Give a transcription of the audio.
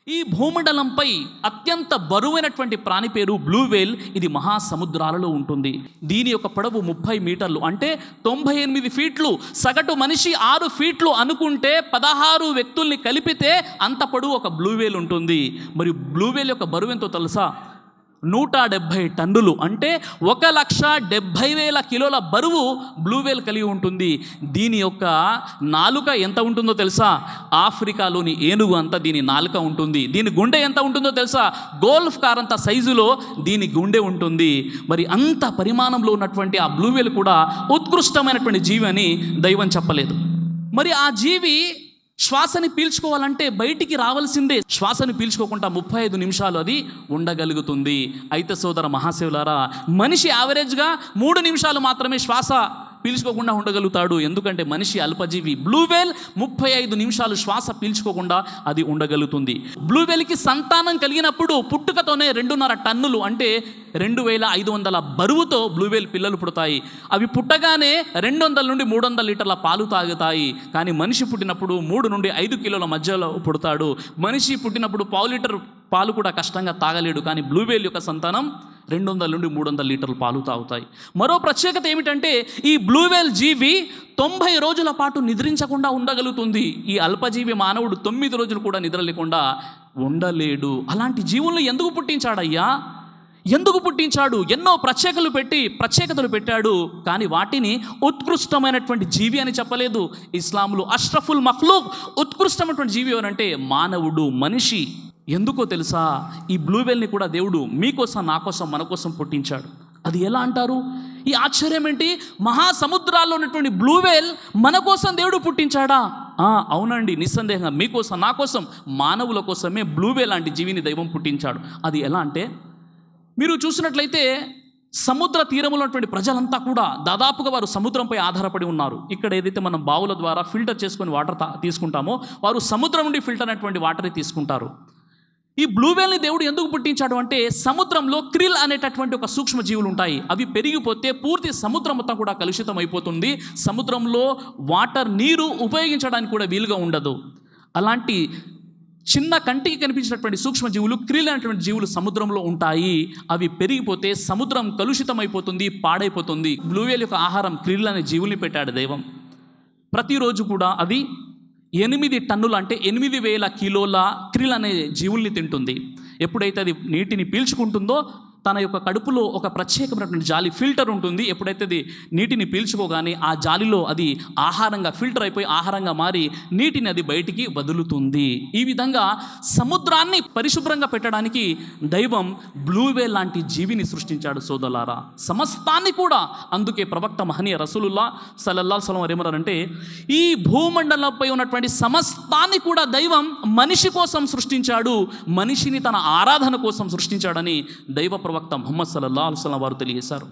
ఈ భూమండలంపై అత్యంత బరువైనటువంటి ప్రాణి పేరు బ్లూ వేల్. ఇది మహాసముద్రాలలో ఉంటుంది. దీని యొక్క పొడవు 30 మీటర్లు, అంటే 98 ఫీట్లు. సగటు మనిషి 6 ఫీట్లు అనుకుంటే 16 వ్యక్తుల్ని కలిపితే అంత పొడవు ఒక బ్లూ వేల్ ఉంటుంది. మరి బ్లూ వేల్ యొక్క బరువు ఎంతో తెలుసా? 170 టన్నులు, అంటే 1,70,000 కిలోల బరువు బ్లూ వేల్ కలిగి ఉంటుంది. దీని యొక్క నాలుక ఎంత ఉంటుందో తెలుసా? ఆఫ్రికాలోని ఏనుగు అంత దీని నాలుక ఉంటుంది. దీని గుండె ఎంత ఉంటుందో తెలుసా? గోల్ఫ్ కార్ అంత సైజులో దీని గుండె ఉంటుంది. మరి అంత పరిమాణంలో ఉన్నటువంటి ఆ బ్లూ వేల్ కూడా ఉత్కృష్టమైనటువంటి జీవి అని దైవం చెప్పలేదు. మరి ఆ జీవి శ్వాసని పీల్చుకోవాలంటే బయటికి రావాల్సిందే. శ్వాసని పీల్చుకోకుండా 35 నిమిషాలు అది ఉండగలుగుతుంది. అయితే సోదర మహాశివులారా, మనిషి యావరేజ్గా 3 నిమిషాలు మాత్రమే శ్వాస పీల్చుకోకుండా ఉండగలుగుతాడు. ఎందుకంటే మనిషి అల్పజీవి. బ్లూ వేల్ 35 నిమిషాలు శ్వాస పీల్చుకోకుండా అది ఉండగలుగుతుంది. బ్లూ వేల్కి సంతానం కలిగినప్పుడు పుట్టుకతోనే 2.5 టన్నులు, అంటే 2,500 బరువుతో బ్లూ వేల్ పిల్లలు పుడతాయి. అవి పుట్టగానే 200 నుండి 300 లీటర్ల పాలు తాగుతాయి. కానీ మనిషి పుట్టినప్పుడు 3 నుండి 5 కిలోల మధ్యలో పుడతాడు. మనిషి పుట్టినప్పుడు 1/2 లీటర్ పాలు కూడా కష్టంగా తాగలేడు. కానీ బ్లూ వేల్ యొక్క సంతానం 200 నుండి 300 లీటర్ల పాలు తాగుతాయి. మరో ప్రత్యేకత ఏమిటంటే ఈ బ్లూ వేల్ జీవి 90 రోజుల పాటు నిద్రించకుండా ఉండగలుగుతుంది. ఈ అల్పజీవి మానవుడు 9 రోజులు కూడా నిద్ర లేకుండా ఉండలేడు. అలాంటి జీవులను ఎందుకు పుట్టించాడయ్యా? ఎందుకు పుట్టించాడు? ఎన్నో ప్రత్యేకతలు పెట్టాడు. కానీ వాటిని ఉత్కృష్టమైనటువంటి జీవి అని చెప్పలేదు. ఇస్లాంలో అష్రఫుల్ మఖ్లూక్, ఉత్కృష్టమైనటువంటి జీవి ఎవరంటే మానవుడు, మనిషి. ఎందుకో తెలుసా? ఈ బ్లూ వేల్ని కూడా దేవుడు మీకోసం, నా కోసం, మన కోసం పుట్టించాడు. అది ఎలా అంటారు? ఈ ఆశ్చర్యం ఏంటి? మహాసముద్రాల్లో ఉన్నటువంటి బ్లూ వేల్ మన కోసం దేవుడు పుట్టించాడా? అవునండి, నిస్సందేహంగా మీకోసం, నా కోసం, మానవుల కోసమే బ్లూ వేల్ లాంటి జీవిని దైవం పుట్టించాడు. అది ఎలా అంటే, మీరు చూసినట్లయితే సముద్ర తీరంలో ఉన్నటువంటి ప్రజలంతా కూడా దాదాపుగా వారు సముద్రంపై ఆధారపడి ఉన్నారు. ఇక్కడ ఏదైతే మనం బావుల ద్వారా ఫిల్టర్ చేసుకొని వాటర్ తీసుకుంటామో, వారు సముద్రం నుండి ఫిల్టర్ అయినటువంటి వాటర్ని తీసుకుంటారు. ఈ బ్లూ వేల్ని దేవుడు ఎందుకు పుట్టించాడు అంటే, సముద్రంలో క్రిల్ అనేటటువంటి ఒక సూక్ష్మ జీవులు ఉంటాయి. అవి పెరిగిపోతే పూర్తి సముద్రం మొత్తం కూడా కలుషితం అయిపోతుంది. సముద్రంలో నీరు ఉపయోగించడానికి కూడా వీలుగా ఉండదు. అలాంటి చిన్న కంటికి కనిపించినటువంటి సూక్ష్మజీవులు, క్రిల్ అనేటువంటి జీవులు సముద్రంలో ఉంటాయి. అవి పెరిగిపోతే సముద్రం కలుషితం అయిపోతుంది, పాడైపోతుంది. బ్లూ వేల్ యొక్క ఆహారం క్రిల్ అనే జీవుల్ని పెట్టాడు దైవం. ప్రతిరోజు కూడా అది 8 టన్నులు, అంటే 8,000 కిలోల క్రిల్ అనే జీవుల్ని తింటుంది. ఎప్పుడైతే అది నీటిని పీల్చుకుంటుందో తన యొక్క కడుపులో ఒక ప్రత్యేకమైనటువంటి జాలి, ఫిల్టర్ ఉంటుంది. ఎప్పుడైతే అది నీటిని పీల్చుకోగానే ఆ జాలిలో అది ఆహారంగా ఫిల్టర్ అయిపోయి ఆహారంగా మారి నీటిని అది బయటికి వదులుతుంది. ఈ విధంగా సముద్రాన్ని పరిశుభ్రంగా పెట్టడానికి దైవం బ్లూ వేల్ లాంటి జీవిని సృష్టించాడు సోదరులారా, సమస్తాన్ని కూడా. అందుకే ప్రవక్త మహనీయ రసూలుల్లాహ్ సల్లల్లాహు అలైహి వసల్లం ఏమన్నారంటే, ఈ భూమండలంపై ఉన్నటువంటి సమస్తాన్ని కూడా దైవం మనిషి కోసం సృష్టించాడు, మనిషిని తన ఆరాధన కోసం సృష్టించాడని దైవ ప్రవక్త ముహమ్మద్ సల్లల్లాహు అలైహి వసల్లం వారు తెలియజేశారు.